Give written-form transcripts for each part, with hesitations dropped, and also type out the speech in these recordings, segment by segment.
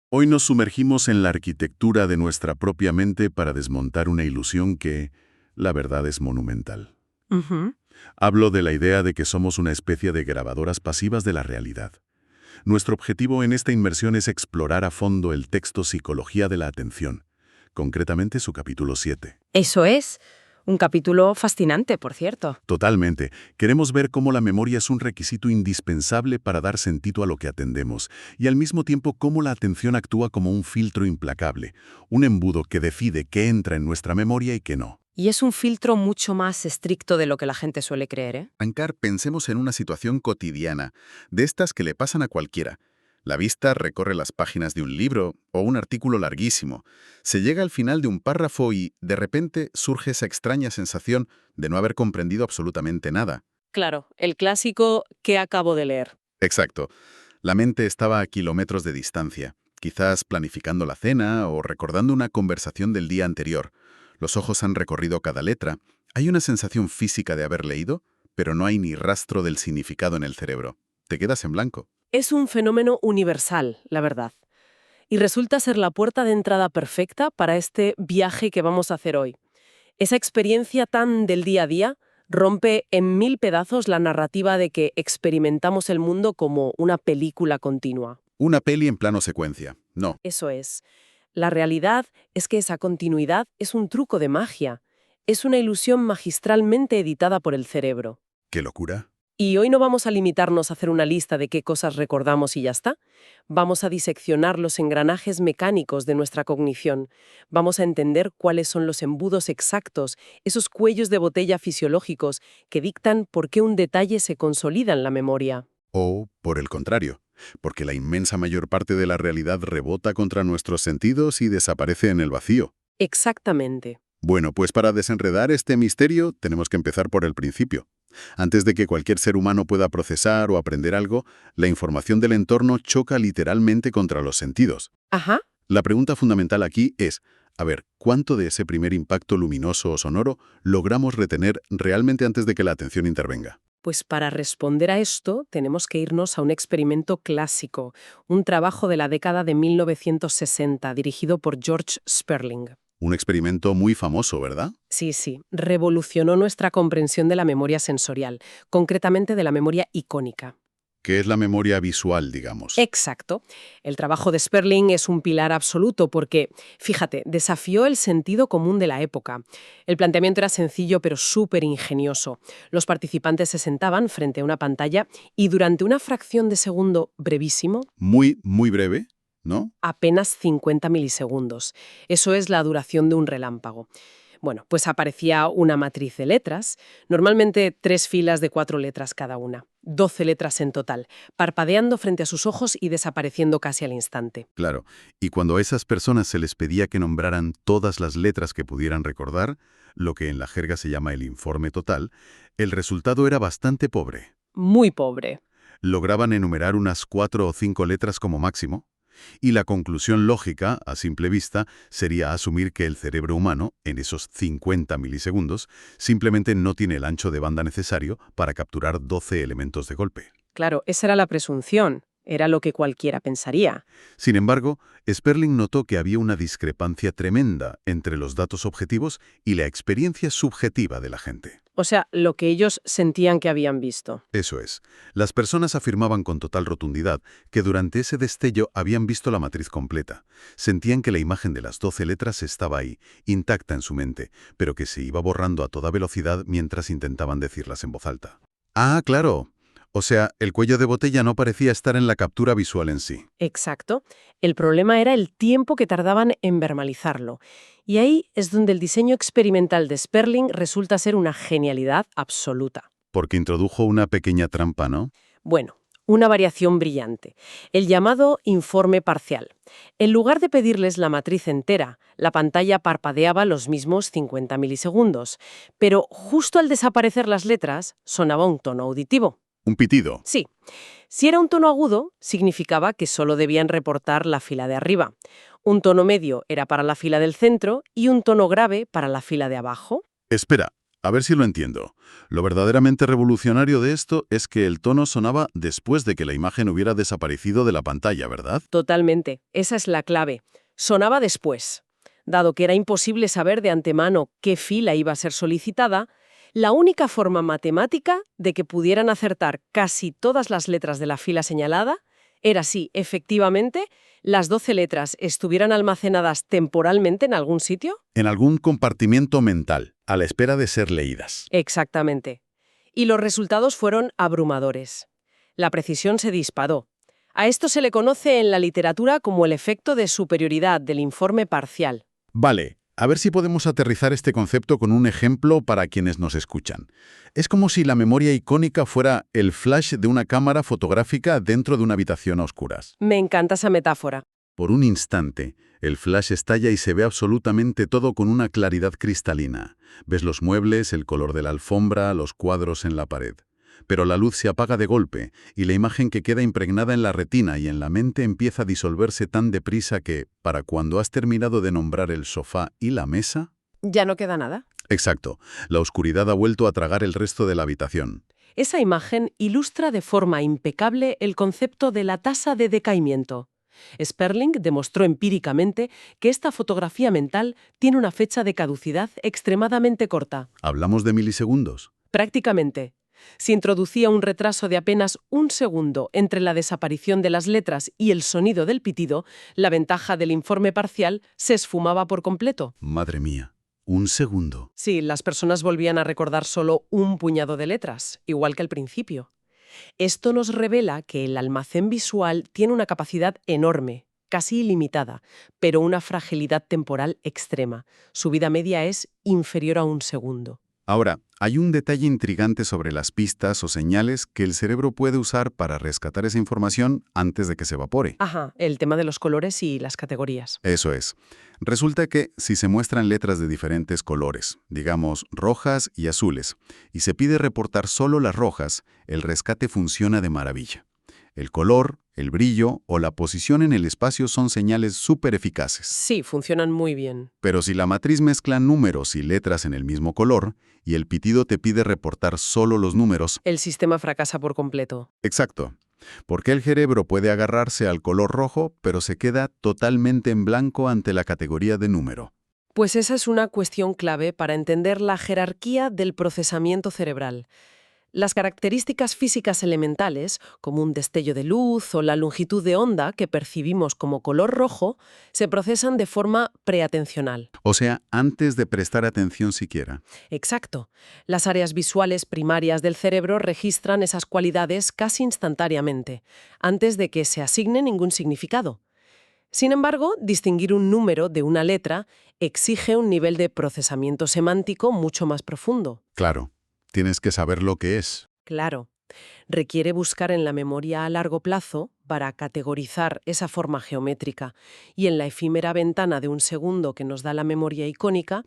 Hoy nos sumergimos en la arquitectura de nuestra propia mente para desmontar una ilusión que, la verdad, es monumental. Ujú. Hablo de la idea de que somos una especie de grabadoras pasivas de la realidad. Nuestro objetivo en esta inmersión es explorar a fondo el texto Psicología de la Atención, concretamente su capítulo 7. Eso es. Un capítulo fascinante, por cierto. Totalmente. Queremos ver cómo la memoria es un requisito indispensable para dar sentido a lo que atendemos, y al mismo tiempo cómo la atención actúa como un filtro implacable, un embudo que decide qué entra en nuestra memoria y qué no. Y es un filtro mucho más estricto de lo que la gente suele creer, ¿eh? Arrancar, pensemos en una situación cotidiana, de estas que le pasan a cualquiera. La vista recorre las páginas de un libro o un artículo larguísimo. Se llega al final de un párrafo y, de repente, surge esa extraña sensación de no haber comprendido absolutamente nada. Claro, el clásico que acabo de leer. Exacto. La mente estaba a kilómetros de distancia, quizás planificando la cena o recordando una conversación del día anterior. Los ojos han recorrido cada letra. Hay una sensación física de haber leído, pero no hay ni rastro del significado en el cerebro. Te quedas en blanco. Es un fenómeno universal, la verdad. Y resulta ser la puerta de entrada perfecta para este viaje que vamos a hacer hoy. Esa experiencia tan del día a día rompe en 1000 pedazos la narrativa de que experimentamos el mundo como una película continua. Una peli en plano secuencia. No. Eso es. La realidad es que esa continuidad es un truco de magia. Es una ilusión magistralmente editada por el cerebro. ¿Qué locura? Y hoy no vamos a limitarnos a hacer una lista de qué cosas recordamos y ya está. Vamos a diseccionar los engranajes mecánicos de nuestra cognición. Vamos a entender cuáles son los embudos exactos, esos cuellos de botella fisiológicos que dictan por qué un detalle se consolida en la memoria. O, por el contrario, porque la inmensa mayor parte de la realidad rebota contra nuestros sentidos y desaparece en el vacío. Exactamente. Bueno, pues para desenredar este misterio tenemos que empezar por el principio. Antes de que cualquier ser humano pueda procesar o aprender algo, la información del entorno choca literalmente contra los sentidos. Ajá. La pregunta fundamental aquí es, a ver, ¿cuánto de ese primer impacto luminoso o sonoro logramos retener realmente antes de que la atención intervenga? Pues para responder a esto tenemos que irnos a un experimento clásico, un trabajo de la década de 1960 dirigido por George Sperling. Un experimento muy famoso, ¿verdad? Sí, sí, revolucionó nuestra comprensión de la memoria sensorial, concretamente de la memoria icónica. ¿Qué es la memoria visual, digamos? Exacto. El trabajo de Sperling es un pilar absoluto porque, fíjate, desafió el sentido común de la época. El planteamiento era sencillo pero súper ingenioso. Los participantes se sentaban frente a una pantalla y durante una fracción de segundo brevísimo, Muy, muy breve, ¿no? apenas 50 milisegundos. Eso es la duración de un relámpago. Bueno, pues aparecía una matriz de letras, normalmente 3 filas de 4 letras cada una, 12 letras en total, parpadeando frente a sus ojos y desapareciendo casi al instante. Claro. Y cuando a esas personas se les pedía que nombraran todas las letras que pudieran recordar, lo que en la jerga se llama el informe total, el resultado era bastante pobre. Muy pobre. Lograban enumerar unas 4 o 5 letras como máximo, y la conclusión lógica, a simple vista, sería asumir que el cerebro humano, en esos 50 milisegundos, simplemente no tiene el ancho de banda necesario para capturar 12 elementos de golpe. Claro, esa era la presunción. Era lo que cualquiera pensaría. Sin embargo, Sperling notó que había una discrepancia tremenda entre los datos objetivos y la experiencia subjetiva de la gente. O sea, lo que ellos sentían que habían visto. Eso es. Las personas afirmaban con total rotundidad que durante ese destello habían visto la matriz completa. Sentían que la imagen de las 12 letras estaba ahí, intacta en su mente, pero que se iba borrando a toda velocidad mientras intentaban decirlas en voz alta. Ah, claro. O sea, el cuello de botella no parecía estar en la captura visual en sí. Exacto. El problema era el tiempo que tardaban en verbalizarlo. Y ahí es donde el diseño experimental de Sperling resulta ser una genialidad absoluta. Porque introdujo una pequeña trampa, ¿no? Bueno, una variación brillante. El llamado informe parcial. En lugar de pedirles la matriz entera, la pantalla parpadeaba los mismos 50 milisegundos. Pero justo al desaparecer las letras, sonaba un tono auditivo. Un pitido. Sí. Si era un tono agudo, significaba que solo debían reportar la fila de arriba. Un tono medio era para la fila del centro y un tono grave para la fila de abajo. Espera, A ver si lo entiendo. Lo verdaderamente revolucionario de esto es que el tono sonaba después de que la imagen hubiera desaparecido de la pantalla, ¿verdad? Totalmente. Esa es la clave. Sonaba después. Dado que era imposible saber de antemano qué fila iba a ser solicitada, la única forma matemática de que pudieran acertar casi todas las letras de la fila señalada era si, efectivamente, las 12 letras estuvieran almacenadas temporalmente en algún sitio. En algún compartimiento mental, a la espera de ser leídas. Exactamente. Y los resultados fueron abrumadores. La precisión se disparó. A esto se le conoce en la literatura como el efecto de superioridad del informe parcial. Vale, a ver si podemos aterrizar este concepto con un ejemplo para quienes nos escuchan. Es como si la memoria icónica fuera el flash de una cámara fotográfica dentro de una habitación a oscuras. Me encanta esa metáfora. Por un instante, el flash estalla y se ve absolutamente todo con una claridad cristalina. Ves los muebles, el color de la alfombra, los cuadros en la pared. Pero la luz se apaga de golpe y la imagen que queda impregnada en la retina y en la mente empieza a disolverse tan deprisa que, para cuando has terminado de nombrar el sofá y la mesa... ¿Ya no queda nada? Exacto, la oscuridad ha vuelto a tragar el resto de la habitación. Esa imagen ilustra de forma impecable el concepto de la tasa de decaimiento. Sperling demostró empíricamente que esta fotografía mental tiene una fecha de caducidad extremadamente corta. ¿Hablamos de milisegundos? Prácticamente. Si introducía un retraso de apenas un segundo entre la desaparición de las letras y el sonido del pitido, la ventaja del informe parcial se esfumaba por completo. Madre mía, un segundo. Sí, las personas volvían a recordar solo un puñado de letras, igual que al principio. Esto nos revela que el almacén visual tiene una capacidad enorme, casi ilimitada, pero una fragilidad temporal extrema. Su vida media es inferior a un segundo. Ahora, hay un detalle intrigante sobre las pistas o señales que el cerebro puede usar para rescatar esa información antes de que se evapore. Ajá, el tema de los colores y las categorías. Eso es. Resulta que si se muestran letras de diferentes colores, digamos rojas y azules, y se pide reportar solo las rojas, el rescate funciona de maravilla. El color, el brillo o la posición en el espacio son señales súper eficaces. Sí, funcionan muy bien. Pero si la matriz mezcla números y letras en el mismo color, y el pitido te pide reportar solo los números... El sistema fracasa por completo. Exacto. Porque el cerebro puede agarrarse al color rojo, pero se queda totalmente en blanco ante la categoría de número. Pues esa es una cuestión clave para entender la jerarquía del procesamiento cerebral. Las características físicas elementales, como un destello de luz o la longitud de onda que percibimos como color rojo, se procesan de forma preatencional. O sea, antes de prestar atención siquiera. Exacto. Las áreas visuales primarias del cerebro registran esas cualidades casi instantáneamente, antes de que se asigne ningún significado. Sin embargo, distinguir un número de una letra exige un nivel de procesamiento semántico mucho más profundo. Claro, tienes que saber lo que es. Claro. Requiere buscar en la memoria a largo plazo para categorizar esa forma geométrica, y en la efímera ventana de un segundo que nos da la memoria icónica,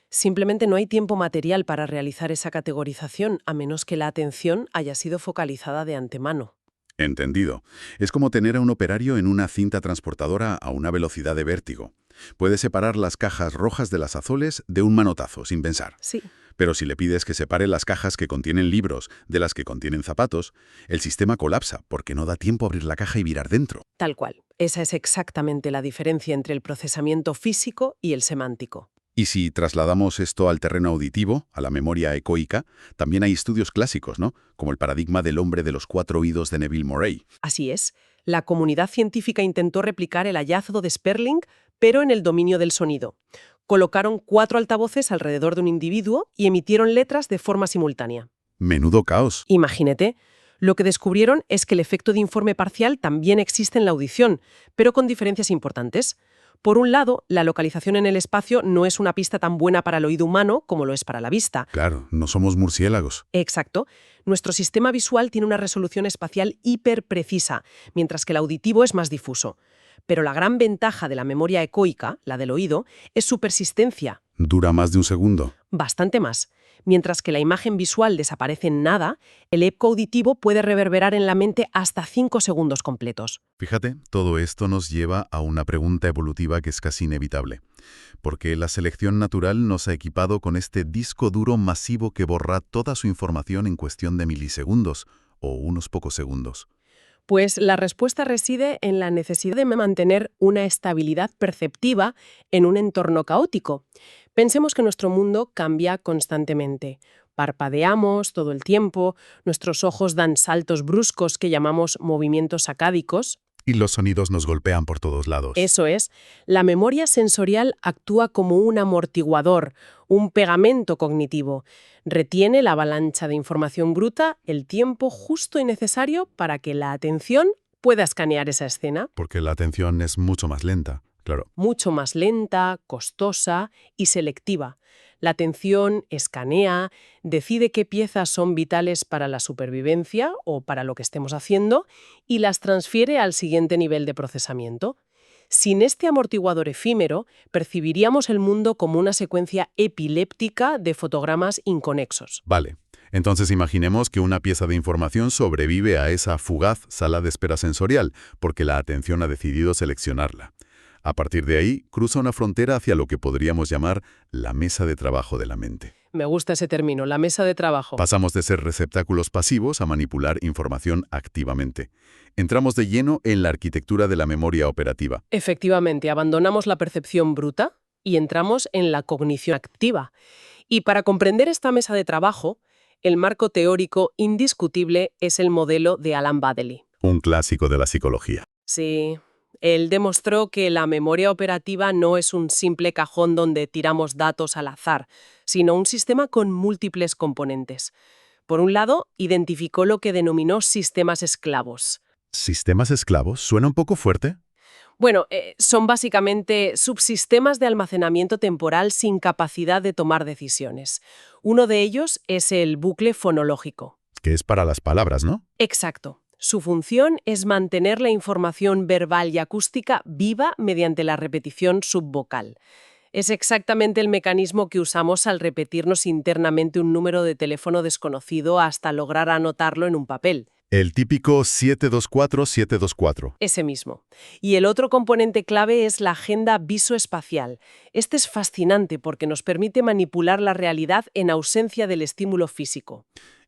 simplemente no hay tiempo material para realizar esa categorización, a menos que la atención haya sido focalizada de antemano. Entendido. Es como tener a un operario en una cinta transportadora a una velocidad de vértigo. Puede separar las cajas rojas de las azules de un manotazo, sin pensar. Sí. Pero si le pides que separe las cajas que contienen libros de las que contienen zapatos, el sistema colapsa porque no da tiempo a abrir la caja y mirar dentro. Tal cual. Esa es exactamente la diferencia entre el procesamiento físico y el semántico. Y si trasladamos esto al terreno auditivo, a la memoria ecoica, también hay estudios clásicos, ¿no? Como el paradigma del hombre de los 4 oídos de Neville Murray. Así es. La comunidad científica intentó replicar el hallazgo de Sperling, pero en el dominio del sonido. Colocaron 4 altavoces alrededor de un individuo y emitieron letras de forma simultánea. Menudo caos. Imagínate. Lo que descubrieron es que el efecto de informe parcial también existe en la audición, pero con diferencias importantes. Por un lado, la localización en el espacio no es una pista tan buena para el oído humano como lo es para la vista. Claro, no somos murciélagos. Exacto. Nuestro sistema visual tiene una resolución espacial hiperprecisa, mientras que el auditivo es más difuso. Pero la gran ventaja de la memoria ecoica, la del oído, es su persistencia. Dura más de un segundo. Bastante más. Mientras que la imagen visual desaparece en nada, el eco auditivo puede reverberar en la mente hasta 5 segundos completos. Fíjate, todo esto nos lleva a una pregunta evolutiva que es casi inevitable. ¿Por qué la selección natural nos ha equipado con este disco duro masivo que borra toda su información en cuestión de milisegundos o unos pocos segundos? Pues la respuesta reside en la necesidad de mantener una estabilidad perceptiva en un entorno caótico. Pensemos que nuestro mundo cambia constantemente. Parpadeamos todo el tiempo, nuestros ojos dan saltos bruscos que llamamos movimientos sacádicos. Y los sonidos nos golpean por todos lados. Eso es, la memoria sensorial actúa como un amortiguador, un pegamento cognitivo. Retiene la avalancha de información bruta el tiempo justo y necesario para que la atención pueda escanear esa escena. Porque la atención es mucho más lenta, claro. Mucho más lenta, costosa y selectiva. La atención escanea, decide qué piezas son vitales para la supervivencia o para lo que estemos haciendo y las transfiere al siguiente nivel de procesamiento. Sin este amortiguador efímero, percibiríamos el mundo como una secuencia epiléptica de fotogramas inconexos. Vale. Entonces imaginemos que una pieza de información sobrevive a esa fugaz sala de espera sensorial, porque la atención ha decidido seleccionarla. A partir de ahí, cruza una frontera hacia lo que podríamos llamar la mesa de trabajo de la mente. Me gusta ese término, la mesa de trabajo. Pasamos de ser receptáculos pasivos a manipular información activamente. Entramos de lleno en la arquitectura de la memoria operativa. Efectivamente, abandonamos la percepción bruta y entramos en la cognición activa. Y para comprender esta mesa de trabajo, el marco teórico indiscutible es el modelo de Alan Baddeley. Un clásico de la psicología. Sí. Él demostró que la memoria operativa no es un simple cajón donde tiramos datos al azar, sino un sistema con múltiples componentes. Por un lado, identificó lo que denominó sistemas esclavos. ¿Sistemas esclavos? ¿Suena un poco fuerte? Bueno, son básicamente subsistemas de almacenamiento temporal sin capacidad de tomar decisiones. Uno de ellos es el bucle fonológico. Que es para las palabras, ¿no? Exacto. Su función es mantener la información verbal y acústica viva mediante la repetición subvocal. Es exactamente el mecanismo que usamos al repetirnos internamente un número de teléfono desconocido hasta lograr anotarlo en un papel. El típico 724-724. Ese mismo. Y el otro componente clave es la agenda visoespacial. Este es fascinante porque nos permite manipular la realidad en ausencia del estímulo físico.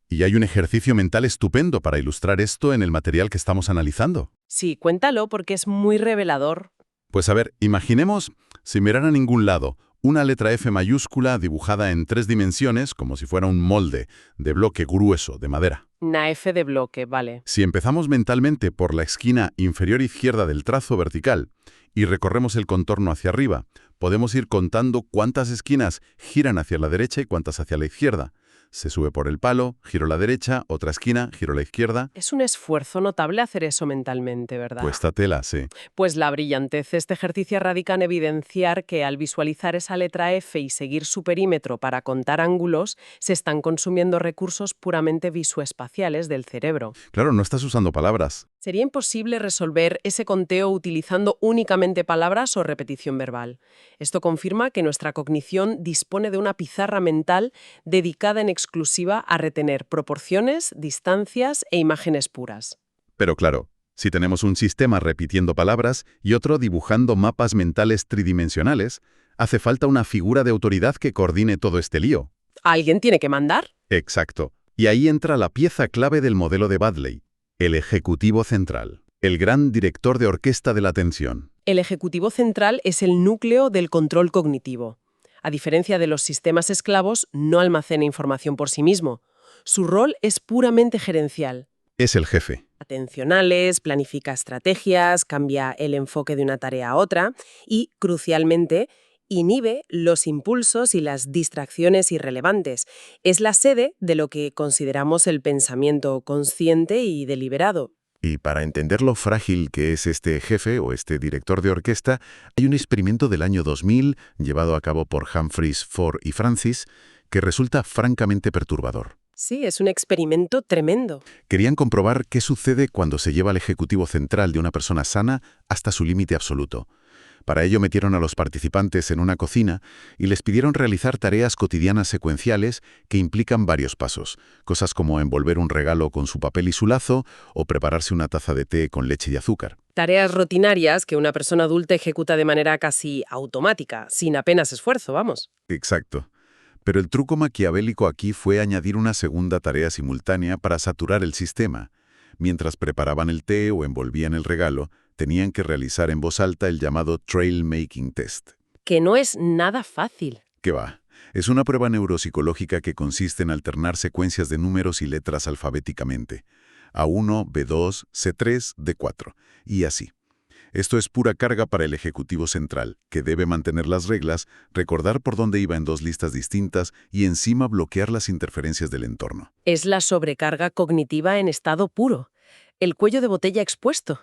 Y hay un ejercicio mental estupendo para ilustrar esto en el material que estamos analizando. Sí, cuéntalo porque es muy revelador. Pues a ver, imaginemos, sin mirar a ningún lado, una letra F mayúscula dibujada en 3 dimensiones como si fuera un molde de bloque grueso de madera. Una F de bloque, vale. Si empezamos mentalmente por la esquina inferior izquierda del trazo vertical y recorremos el contorno hacia arriba, podemos ir contando cuántas esquinas giran hacia la derecha y cuántas hacia la izquierda. Se sube por el palo, giro a la derecha, otra esquina, giro a la izquierda. Es un esfuerzo notable hacer eso mentalmente, ¿verdad? Cuesta tela, sí. Pues la brillantez de este ejercicio radica en evidenciar que al visualizar esa letra F y seguir su perímetro para contar ángulos, se están consumiendo recursos puramente visoespaciales del cerebro. Claro, no estás usando palabras. Sería imposible resolver ese conteo utilizando únicamente palabras o repetición verbal. Esto confirma que nuestra cognición dispone de una pizarra mental dedicada en exclusiva a retener proporciones, distancias e imágenes puras. Pero claro, si tenemos un sistema repitiendo palabras y otro dibujando mapas mentales tridimensionales, hace falta una figura de autoridad que coordine todo este lío. ¿Alguien tiene que mandar? Exacto. Y ahí entra la pieza clave del modelo de Baddeley. El ejecutivo central, el gran director de orquesta de la atención. El ejecutivo central es el núcleo del control cognitivo. A diferencia de los sistemas esclavos, no almacena información por sí mismo. Su rol es puramente gerencial. Es el jefe. Atencionales, planifica estrategias, cambia el enfoque de una tarea a otra y, crucialmente, inhibe los impulsos y las distracciones irrelevantes. Es la sede de lo que consideramos el pensamiento consciente y deliberado. Y para entender lo frágil que es este jefe o este director de orquesta, hay un experimento del año 2000 llevado a cabo por Humphreys, Ford y Francis que resulta francamente perturbador. Sí, es un experimento tremendo. Querían comprobar qué sucede cuando se lleva al ejecutivo central de una persona sana hasta su límite absoluto. Para ello metieron a los participantes en una cocina y les pidieron realizar tareas cotidianas secuenciales que implican varios pasos, cosas como envolver un regalo con su papel y su lazo o prepararse una taza de té con leche y azúcar. Tareas rutinarias que una persona adulta ejecuta de manera casi automática, sin apenas esfuerzo, vamos. Exacto. Pero el truco maquiavélico aquí fue añadir una segunda tarea simultánea para saturar el sistema. Mientras preparaban el té o envolvían el regalo, tenían que realizar en voz alta el llamado Trail Making Test. Que no es nada fácil. ¿Qué va? Es una prueba neuropsicológica que consiste en alternar secuencias de números y letras alfabéticamente. A1, B2, C3, D4, y así. Esto es pura carga para el ejecutivo central, que debe mantener las reglas, recordar por dónde iba en dos listas distintas y encima bloquear las interferencias del entorno. Es la sobrecarga cognitiva en estado puro. El cuello de botella expuesto.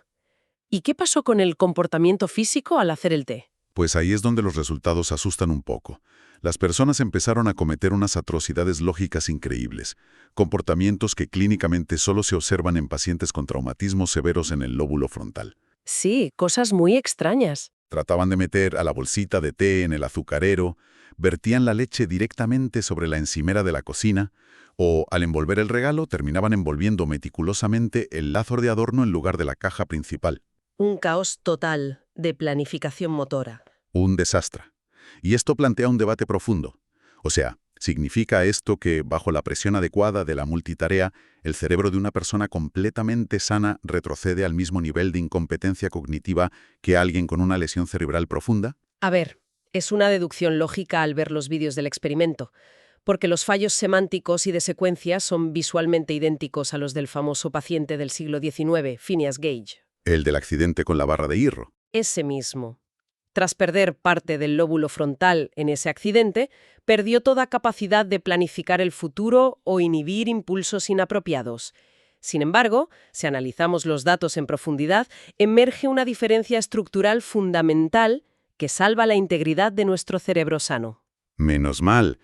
¿Y qué pasó con el comportamiento físico al hacer el té? Pues ahí es donde los resultados asustan un poco. Las personas empezaron a cometer unas atrocidades lógicas increíbles, comportamientos que clínicamente solo se observan en pacientes con traumatismos severos en el lóbulo frontal. Sí, cosas muy extrañas. Trataban de meter a la bolsita de té en el azucarero, vertían la leche directamente sobre la encimera de la cocina, o, al envolver el regalo, terminaban envolviendo meticulosamente el lazo de adorno en lugar de la caja principal. Un caos total de planificación motora. Un desastre. Y esto plantea un debate profundo. O sea, ¿significa esto que, bajo la presión adecuada de la multitarea, el cerebro de una persona completamente sana retrocede al mismo nivel de incompetencia cognitiva que alguien con una lesión cerebral profunda? A ver, es una deducción lógica al ver los vídeos del experimento, porque los fallos semánticos y de secuencia son visualmente idénticos a los del famoso paciente del siglo XIX, Phineas Gage. El del accidente con la barra de hierro. Ese mismo. Tras perder parte del lóbulo frontal en ese accidente, perdió toda capacidad de planificar el futuro o inhibir impulsos inapropiados. Sin embargo, si analizamos los datos en profundidad, emerge una diferencia estructural fundamental que salva la integridad de nuestro cerebro sano. Menos mal.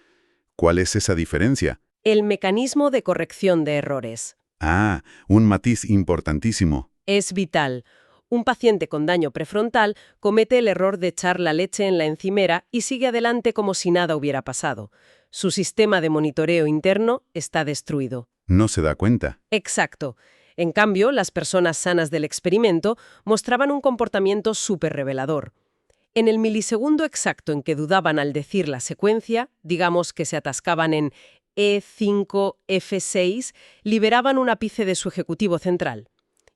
¿Cuál es esa diferencia? El mecanismo de corrección de errores. Ah, un matiz importantísimo. Es vital. Un paciente con daño prefrontal comete el error de echar la leche en la encimera y sigue adelante como si nada hubiera pasado. Su sistema de monitoreo interno está destruido. No se da cuenta. Exacto. En cambio, las personas sanas del experimento mostraban un comportamiento súper revelador. En el milisegundo exacto en que dudaban al decir la secuencia, digamos que se atascaban en E5, F6, liberaban un ápice de su ejecutivo central.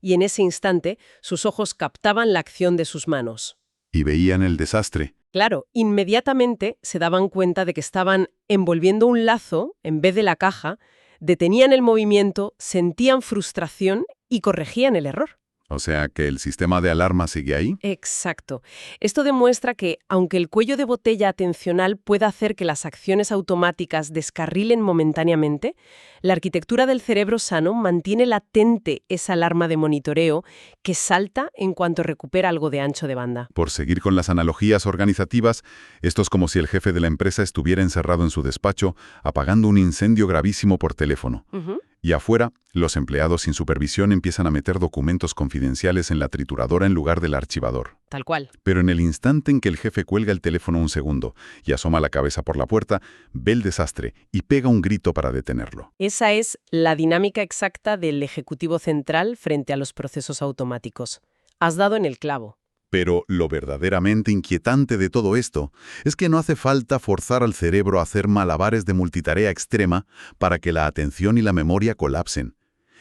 Y en ese instante, sus ojos captaban la acción de sus manos. Y veían el desastre. Claro, inmediatamente se daban cuenta de que estaban envolviendo un lazo en vez de la caja, detenían el movimiento, sentían frustración y corregían el error. O sea, que el sistema de alarma sigue ahí. Exacto. Esto demuestra que, aunque el cuello de botella atencional pueda hacer que las acciones automáticas descarrilen momentáneamente, la arquitectura del cerebro sano mantiene latente esa alarma de monitoreo que salta en cuanto recupera algo de ancho de banda. Por seguir con las analogías organizativas, esto es como si el jefe de la empresa estuviera encerrado en su despacho, apagando un incendio gravísimo por teléfono. Y afuera, los empleados sin supervisión empiezan a meter documentos confidenciales en la trituradora en lugar del archivador. Tal cual. Pero en el instante en que el jefe cuelga el teléfono un segundo y asoma la cabeza por la puerta, ve el desastre y pega un grito para detenerlo. Esa es la dinámica exacta del ejecutivo central frente a los procesos automáticos. Has dado en el clavo. Pero lo verdaderamente inquietante de todo esto es que no hace falta forzar al cerebro a hacer malabares de multitarea extrema para que la atención y la memoria colapsen.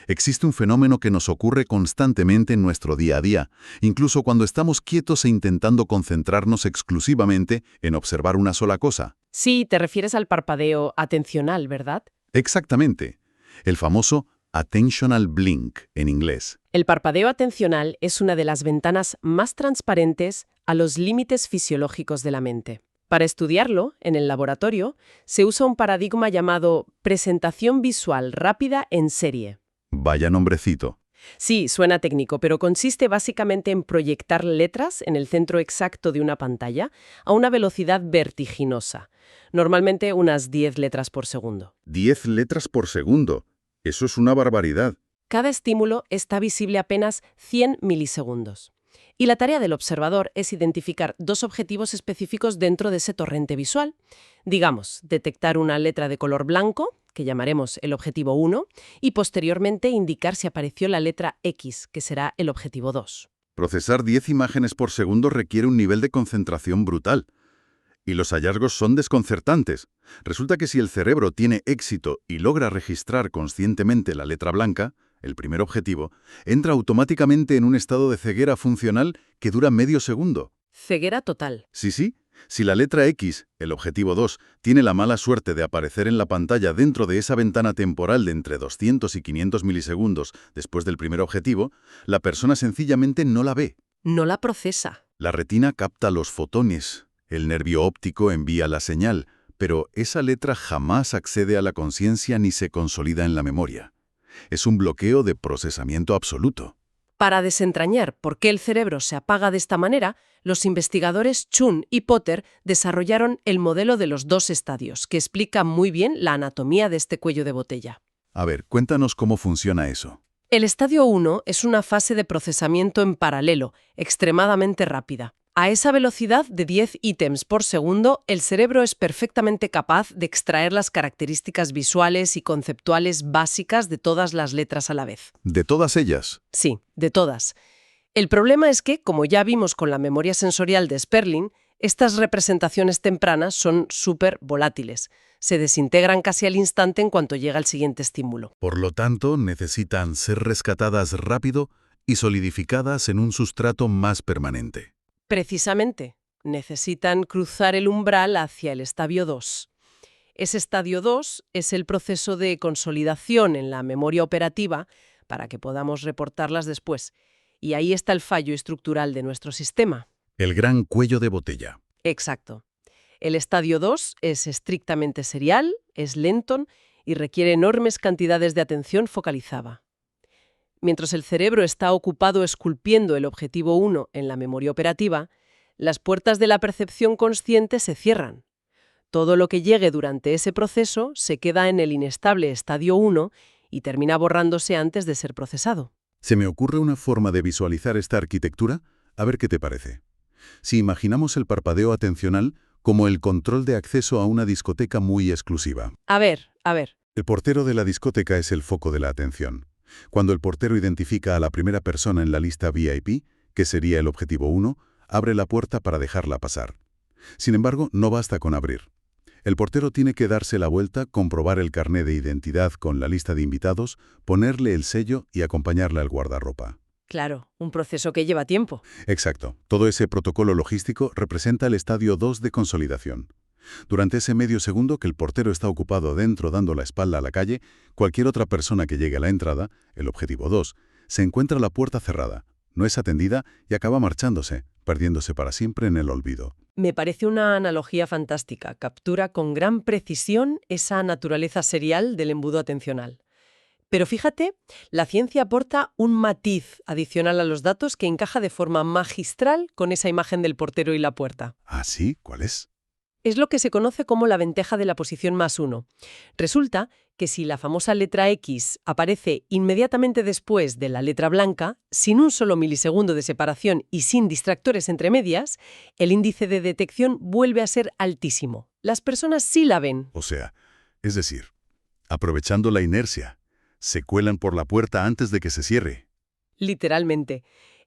Existe un fenómeno que nos ocurre constantemente en nuestro día a día, incluso cuando estamos quietos e intentando concentrarnos exclusivamente en observar una sola cosa. Sí, te refieres al parpadeo atencional, ¿verdad? Exactamente. El famoso attentional blink en inglés. El parpadeo atencional es una de las ventanas más transparentes a los límites fisiológicos de la mente. Para estudiarlo, en el laboratorio, se usa un paradigma llamado presentación visual rápida en serie. Vaya nombrecito. Sí, suena técnico, pero consiste básicamente en proyectar letras en el centro exacto de una pantalla a una velocidad vertiginosa, normalmente unas 10 letras por segundo. 10 letras por segundo. Eso es una barbaridad. Cada estímulo está visible apenas 100 milisegundos. Y la tarea del observador es identificar dos objetivos específicos dentro de ese torrente visual. Digamos, detectar una letra de color blanco, que llamaremos el objetivo 1, y posteriormente indicar si apareció la letra X, que será el objetivo 2. Procesar 10 imágenes por segundo requiere un nivel de concentración brutal. Y los hallazgos son desconcertantes. Resulta que si el cerebro tiene éxito y logra registrar conscientemente la letra blanca, el primer objetivo, entra automáticamente en un estado de ceguera funcional que dura medio segundo. Ceguera total. Sí. Si la letra X, el objetivo 2, tiene la mala suerte de aparecer en la pantalla dentro de esa ventana temporal de entre 200 y 500 milisegundos después del primer objetivo, la persona sencillamente no la ve. No la procesa. La retina capta los fotones, el nervio óptico envía la señal, pero esa letra jamás accede a la conciencia ni se consolida en la memoria. Es un bloqueo de procesamiento absoluto. Para desentrañar por qué el cerebro se apaga de esta manera, los investigadores Chun y Potter desarrollaron el modelo de los 2 estadios, que explica muy bien la anatomía de este cuello de botella. A ver, cuéntanos cómo funciona eso. El estadio 1 es una fase de procesamiento en paralelo, extremadamente rápida. A esa velocidad de 10 ítems por segundo, el cerebro es perfectamente capaz de extraer las características visuales y conceptuales básicas de todas las letras a la vez. ¿De todas ellas? Sí, de todas. El problema es que, como ya vimos con la memoria sensorial de Sperling, estas representaciones tempranas son súper volátiles. Se desintegran casi al instante en cuanto llega el siguiente estímulo. Por lo tanto, necesitan ser rescatadas rápido y solidificadas en un sustrato más permanente. Precisamente, necesitan cruzar el umbral hacia el estadio 2. Ese estadio 2 es el proceso de consolidación en la memoria operativa para que podamos reportarlas después. Y ahí está el fallo estructural de nuestro sistema. El gran cuello de botella. Exacto. El estadio 2 es estrictamente serial, es lento y requiere enormes cantidades de atención focalizada. Mientras el cerebro está ocupado esculpiendo el objetivo 1 en la memoria operativa, las puertas de la percepción consciente se cierran. Todo lo que llegue durante ese proceso se queda en el inestable estadio 1 y termina borrándose antes de ser procesado. Se me ocurre una forma de visualizar esta arquitectura, a ver qué te parece. Si imaginamos el parpadeo atencional como el control de acceso a una discoteca muy exclusiva. A ver. El portero de la discoteca es el foco de la atención. Cuando el portero identifica a la primera persona en la lista VIP, que sería el objetivo 1, abre la puerta para dejarla pasar. Sin embargo, no basta con abrir. El portero tiene que darse la vuelta, comprobar el carné de identidad con la lista de invitados, ponerle el sello y acompañarle al guardarropa. Claro, un proceso que lleva tiempo. Exacto. Todo ese protocolo logístico representa el estadio 2 de consolidación. Durante ese medio segundo que el portero está ocupado dentro dando la espalda a la calle, cualquier otra persona que llegue a la entrada, el objetivo 2, se encuentra la puerta cerrada, no es atendida y acaba marchándose, perdiéndose para siempre en el olvido. Me parece una analogía fantástica. Captura con gran precisión esa naturaleza serial del embudo atencional. Pero fíjate, la ciencia aporta un matiz adicional a los datos que encaja de forma magistral con esa imagen del portero y la puerta. ¿Ah, sí? ¿Cuál es? Es lo que se conoce como la ventaja de la posición +1. Resulta que si la famosa letra X aparece inmediatamente después de la letra blanca, sin un solo milisegundo de separación y sin distractores entre medias, el índice de detección vuelve a ser altísimo. Las personas sí la ven. O sea, es decir, aprovechando la inercia, se cuelan por la puerta antes de que se cierre. Literalmente.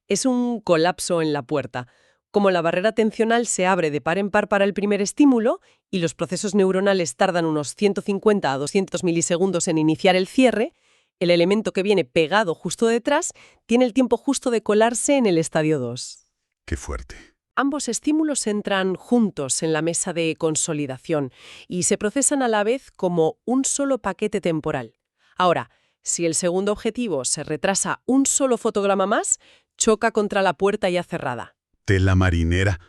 Es un colapso en la puerta. Como la barrera atencional se abre de par en par para el primer estímulo y los procesos neuronales tardan unos 150 a 200 milisegundos en iniciar el cierre, el elemento que viene pegado justo detrás tiene el tiempo justo de colarse en el estadio 2. ¡Qué fuerte! Ambos estímulos entran juntos en la mesa de consolidación y se procesan a la vez como un solo paquete temporal. Ahora, si el segundo objetivo se retrasa un solo fotograma más, choca contra la puerta ya cerrada. Tela marinera.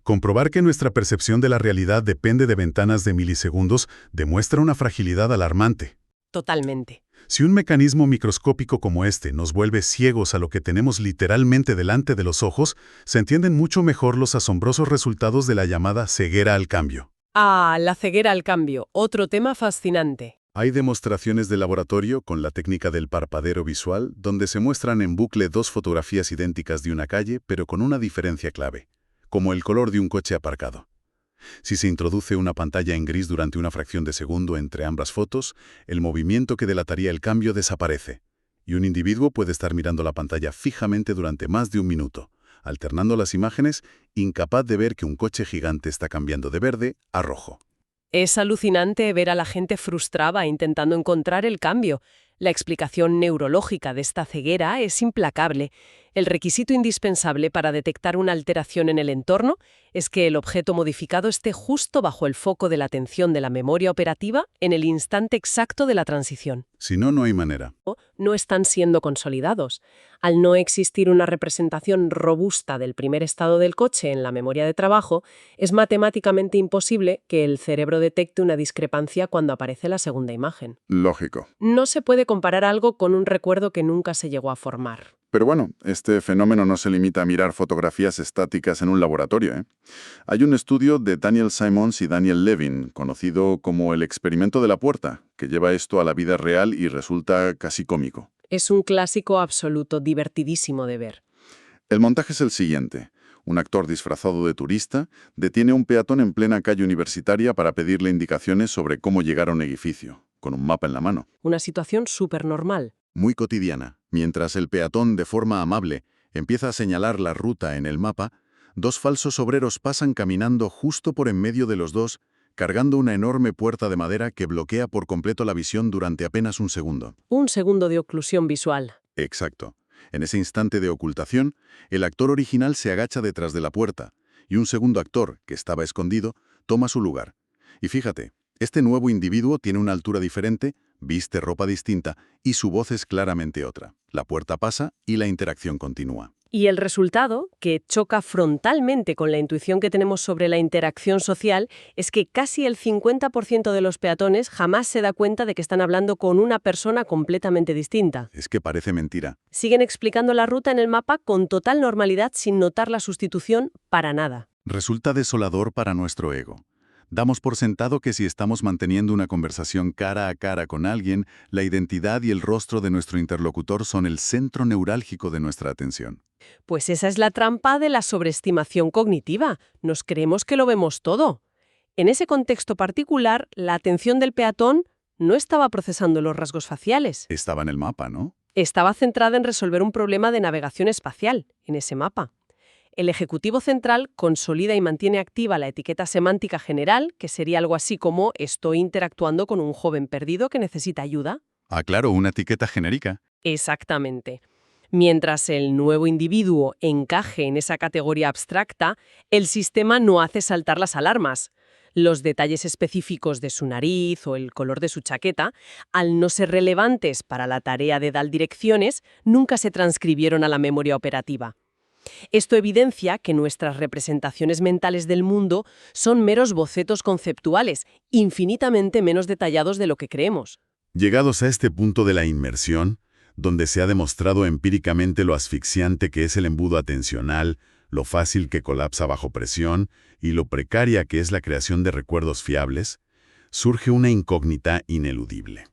Comprobar que nuestra percepción de la realidad depende de ventanas de milisegundos demuestra una fragilidad alarmante. Totalmente. Si un mecanismo microscópico como este nos vuelve ciegos a lo que tenemos literalmente delante de los ojos, se entienden mucho mejor los asombrosos resultados de la llamada ceguera al cambio. Ah, la ceguera al cambio, otro tema fascinante. Hay demostraciones de laboratorio con la técnica del parpadeo visual, donde se muestran en bucle dos fotografías idénticas de una calle, pero con una diferencia clave, como el color de un coche aparcado. Si se introduce una pantalla en gris durante una fracción de segundo entre ambas fotos, el movimiento que delataría el cambio desaparece, y un individuo puede estar mirando la pantalla fijamente durante más de un minuto, alternando las imágenes, incapaz de ver que un coche gigante está cambiando de verde a rojo. Es alucinante ver a la gente frustrada intentando encontrar el cambio. La explicación neurológica de esta ceguera es implacable. El requisito indispensable para detectar una alteración en el entorno es que el objeto modificado esté justo bajo el foco de la atención de la memoria operativa en el instante exacto de la transición. Si no, no hay manera. No están siendo consolidados. Al no existir una representación robusta del primer estado del coche en la memoria de trabajo, es matemáticamente imposible que el cerebro detecte una discrepancia cuando aparece la segunda imagen. Lógico. No se puede comparar algo con un recuerdo que nunca se llegó a formar. Pero bueno, este fenómeno no se limita a mirar fotografías estáticas en un laboratorio, ¿eh? Hay un estudio de Daniel Simons y Daniel Levin, conocido como el experimento de la puerta, que lleva esto a la vida real y resulta casi cómico. Es un clásico absoluto, divertidísimo de ver. El montaje es el siguiente. Un actor disfrazado de turista detiene a un peatón en plena calle universitaria para pedirle indicaciones sobre cómo llegar a un edificio, con un mapa en la mano. Una situación súper normal. Muy cotidiana. Mientras el peatón, de forma amable, empieza a señalar la ruta en el mapa, dos falsos obreros pasan caminando justo por en medio de los dos, cargando una enorme puerta de madera que bloquea por completo la visión durante apenas un segundo. Un segundo de oclusión visual. Exacto. En ese instante de ocultación, el actor original se agacha detrás de la puerta, y un segundo actor, que estaba escondido, toma su lugar. Y fíjate, este nuevo individuo tiene una altura diferente, viste ropa distinta y su voz es claramente otra. La puerta pasa y la interacción continúa. Y el resultado, que choca frontalmente con la intuición que tenemos sobre la interacción social, es que casi el 50% de los peatones jamás se da cuenta de que están hablando con una persona completamente distinta. Es que parece mentira. Siguen explicando la ruta en el mapa con total normalidad sin notar la sustitución para nada. Resulta desolador para nuestro ego. Damos por sentado que si estamos manteniendo una conversación cara a cara con alguien, la identidad y el rostro de nuestro interlocutor son el centro neurálgico de nuestra atención. Pues esa es la trampa de la sobreestimación cognitiva. Nos creemos que lo vemos todo. En ese contexto particular, la atención del peatón no estaba procesando los rasgos faciales. Estaba en el mapa, ¿no? Estaba centrada en resolver un problema de navegación espacial en ese mapa. El ejecutivo central consolida y mantiene activa la etiqueta semántica general, que sería algo así como «estoy interactuando con un joven perdido que necesita ayuda». Ah, claro, una etiqueta genérica. Exactamente. Mientras el nuevo individuo encaje en esa categoría abstracta, el sistema no hace saltar las alarmas. Los detalles específicos de su nariz o el color de su chaqueta, al no ser relevantes para la tarea de dar direcciones, nunca se transcribieron a la memoria operativa. Esto evidencia que nuestras representaciones mentales del mundo son meros bocetos conceptuales, infinitamente menos detallados de lo que creemos. Llegados a este punto de la inmersión, donde se ha demostrado empíricamente lo asfixiante que es el embudo atencional, lo fácil que colapsa bajo presión y lo precaria que es la creación de recuerdos fiables, surge una incógnita ineludible.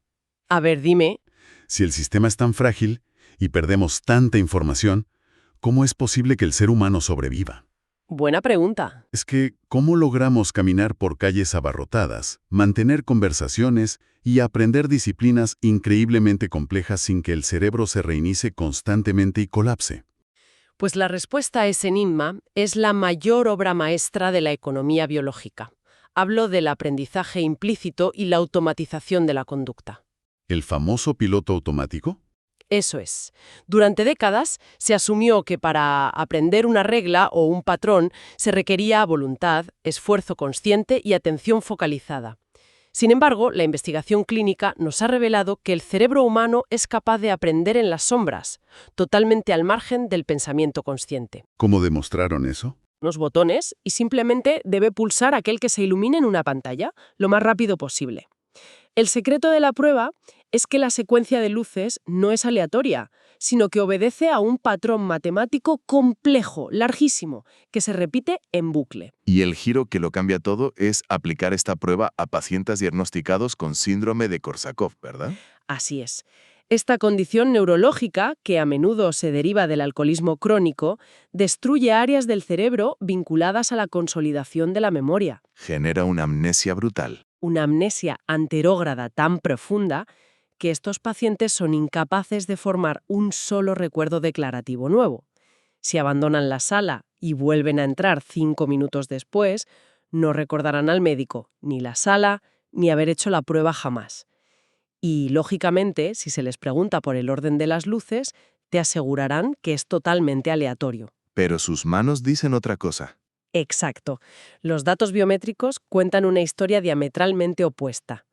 A ver, dime. Si el sistema es tan frágil y perdemos tanta información, ¿cómo es posible que el ser humano sobreviva? Buena pregunta. Es que, ¿cómo logramos caminar por calles abarrotadas, mantener conversaciones y aprender disciplinas increíblemente complejas sin que el cerebro se reinicie constantemente y colapse? Pues la respuesta a ese enigma es la mayor obra maestra de la economía biológica. Hablo del aprendizaje implícito y la automatización de la conducta. ¿El famoso piloto automático? Eso es. Durante décadas se asumió que para aprender una regla o un patrón se requería voluntad, esfuerzo consciente y atención focalizada. Sin embargo, la investigación clínica nos ha revelado que el cerebro humano es capaz de aprender en las sombras, totalmente al margen del pensamiento consciente. ¿Cómo demostraron eso? Unos botones y simplemente debe pulsar aquel que se ilumine en una pantalla lo más rápido posible. El secreto de la prueba es que la secuencia de luces no es aleatoria, sino que obedece a un patrón matemático complejo, larguísimo, que se repite en bucle. Y el giro que lo cambia todo es aplicar esta prueba a pacientes diagnosticados con síndrome de Korsakoff, ¿verdad? Así es. Esta condición neurológica, que a menudo se deriva del alcoholismo crónico, destruye áreas del cerebro vinculadas a la consolidación de la memoria. Genera una amnesia brutal. Una amnesia anterógrada tan profunda que estos pacientes son incapaces de formar un solo recuerdo declarativo nuevo. Si abandonan la sala y vuelven a entrar 5 minutos después, no recordarán al médico, ni la sala, ni haber hecho la prueba jamás. Y, lógicamente, si se les pregunta por el orden de las luces, te asegurarán que es totalmente aleatorio. Pero sus manos dicen otra cosa. Exacto. Los datos biométricos cuentan una historia diametralmente opuesta.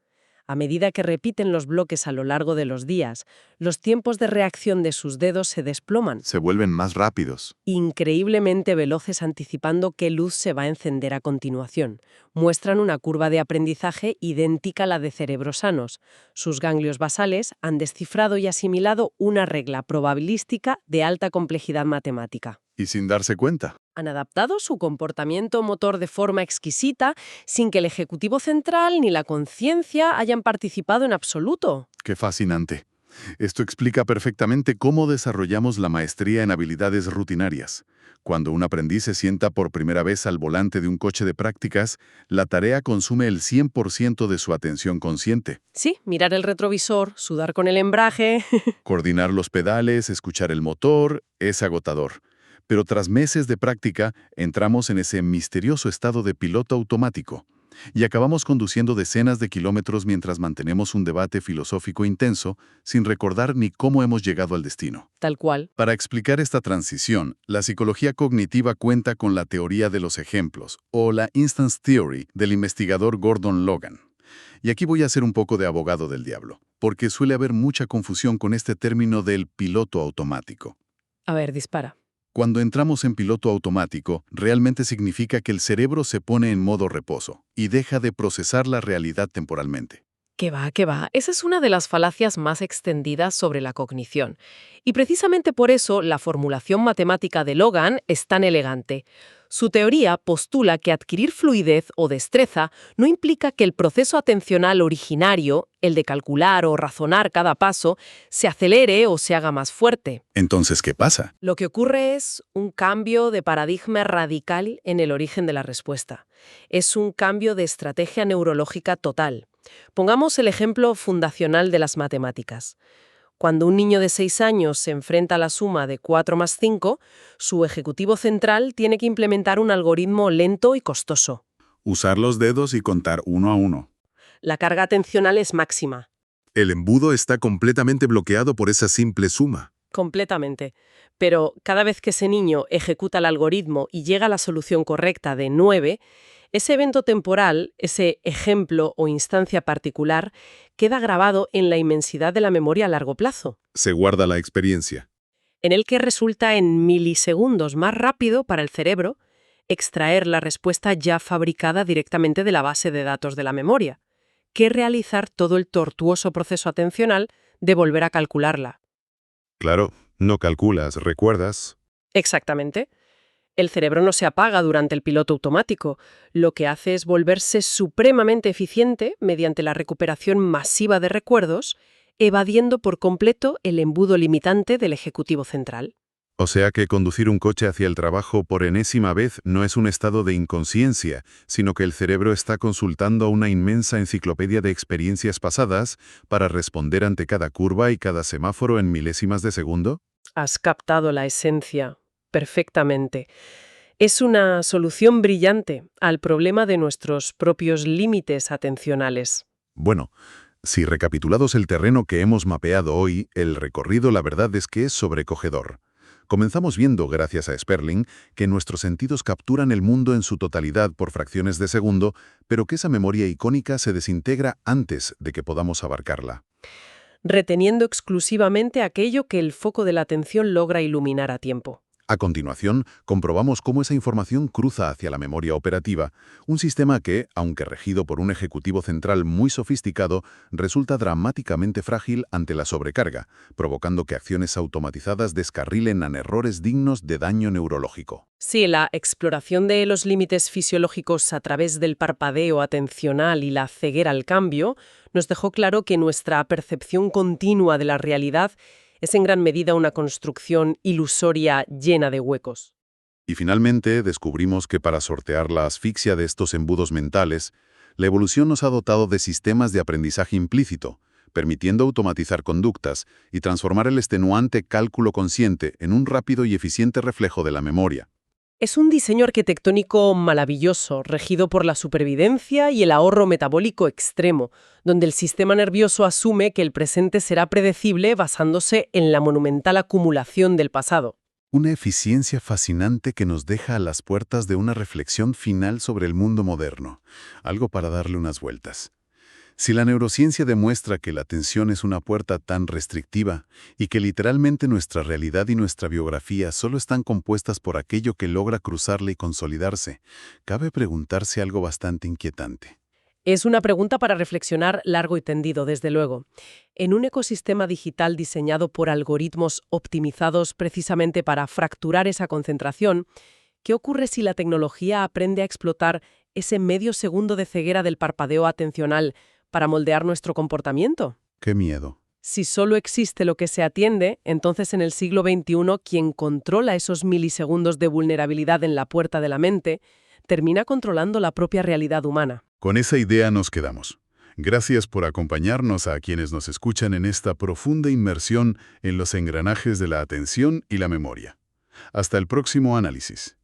A medida que repiten los bloques a lo largo de los días, los tiempos de reacción de sus dedos se desploman, Se vuelven más rápidos. increíblemente veloces anticipando qué luz se va a encender a continuación. Muestran una curva de aprendizaje idéntica a la de cerebros sanos. Sus ganglios basales han descifrado y asimilado una regla probabilística de alta complejidad matemática. Y sin darse cuenta. Han adaptado su comportamiento motor de forma exquisita sin que el ejecutivo central ni la conciencia hayan participado en absoluto. ¡Qué fascinante! Esto explica perfectamente cómo desarrollamos la maestría en habilidades rutinarias. Cuando un aprendiz se sienta por primera vez al volante de un coche de prácticas, la tarea consume el 100% de su atención consciente. Sí, mirar el retrovisor, sudar con el embrague. Coordinar los pedales, escuchar el motor, es agotador. Pero tras meses de práctica, entramos en ese misterioso estado de piloto automático y acabamos conduciendo decenas de kilómetros mientras mantenemos un debate filosófico intenso sin recordar ni cómo hemos llegado al destino. Tal cual. Para explicar esta transición, la psicología cognitiva cuenta con la teoría de los ejemplos, o la Instance Theory, del investigador Gordon Logan. Y aquí voy a ser un poco de abogado del diablo, porque suele haber mucha confusión con este término del piloto automático. A ver, dispara. Cuando entramos en piloto automático, realmente significa que el cerebro se pone en modo reposo y deja de procesar la realidad temporalmente. ¿Qué va, qué va? Esa es una de las falacias más extendidas sobre la cognición. Y precisamente por eso la formulación matemática de Logan es tan elegante. Su teoría postula que adquirir fluidez o destreza no implica que el proceso atencional originario, el de calcular o razonar cada paso, se acelere o se haga más fuerte. Entonces, ¿qué pasa? Lo que ocurre es un cambio de paradigma radical en el origen de la respuesta. Es un cambio de estrategia neurológica total. Pongamos el ejemplo fundacional de las matemáticas. Cuando un niño de 6 años se enfrenta a la suma de 4 más 5, su ejecutivo central tiene que implementar un algoritmo lento y costoso. Usar los dedos y contar 1 a 1. La carga atencional es máxima. El embudo está completamente bloqueado por esa simple suma. Completamente. Pero cada vez que ese niño ejecuta el algoritmo y llega a la solución correcta de 9, ese evento temporal, ese ejemplo o instancia particular, queda grabado en la inmensidad de la memoria a largo plazo, Se guarda la experiencia. en el que resulta en milisegundos más rápido para el cerebro extraer la respuesta ya fabricada directamente de la base de datos de la memoria, que realizar todo el tortuoso proceso atencional de volver a calcularla. Claro, no calculas, recuerdas. Exactamente. El cerebro no se apaga durante el piloto automático. Lo que hace es volverse supremamente eficiente mediante la recuperación masiva de recuerdos, evadiendo por completo el embudo limitante del ejecutivo central. O sea que conducir un coche hacia el trabajo por enésima vez no es un estado de inconsciencia, sino que el cerebro está consultando una inmensa enciclopedia de experiencias pasadas para responder ante cada curva y cada semáforo en milésimas de segundo. Has captado la esencia perfectamente. Es una solución brillante al problema de nuestros propios límites atencionales. Bueno, si recapitulados el terreno que hemos mapeado hoy, el recorrido la verdad es que es sobrecogedor. Comenzamos viendo, gracias a Sperling, que nuestros sentidos capturan el mundo en su totalidad por fracciones de segundo, pero que esa memoria icónica se desintegra antes de que podamos abarcarla. Reteniendo exclusivamente aquello que el foco de la atención logra iluminar a tiempo. A continuación, comprobamos cómo esa información cruza hacia la memoria operativa, un sistema que, aunque regido por un ejecutivo central muy sofisticado, resulta dramáticamente frágil ante la sobrecarga, provocando que acciones automatizadas descarrilen en errores dignos de daño neurológico. Sí, la exploración de los límites fisiológicos a través del parpadeo atencional y la ceguera al cambio nos dejó claro que nuestra percepción continua de la realidad es en gran medida una construcción ilusoria llena de huecos. Y finalmente, descubrimos que para sortear la asfixia de estos embudos mentales, la evolución nos ha dotado de sistemas de aprendizaje implícito, permitiendo automatizar conductas y transformar el extenuante cálculo consciente en un rápido y eficiente reflejo de la memoria. Es un diseño arquitectónico maravilloso, regido por la supervivencia y el ahorro metabólico extremo, donde el sistema nervioso asume que el presente será predecible basándose en la monumental acumulación del pasado. Una eficiencia fascinante que nos deja a las puertas de una reflexión final sobre el mundo moderno, algo para darle unas vueltas. Si la neurociencia demuestra que la atención es una puerta tan restrictiva y que literalmente nuestra realidad y nuestra biografía solo están compuestas por aquello que logra cruzarla y consolidarse, cabe preguntarse algo bastante inquietante. Es una pregunta para reflexionar largo y tendido, desde luego. En un ecosistema digital diseñado por algoritmos optimizados precisamente para fracturar esa concentración, ¿qué ocurre si la tecnología aprende a explotar ese medio segundo de ceguera del parpadeo atencional para moldear nuestro comportamiento? ¡Qué miedo! Si solo existe lo que se atiende, entonces en el siglo XXI quien controla esos milisegundos de vulnerabilidad en la puerta de la mente termina controlando la propia realidad humana. Con esa idea nos quedamos. Gracias por acompañarnos a quienes nos escuchan en esta profunda inmersión en los engranajes de la atención y la memoria. Hasta el próximo análisis.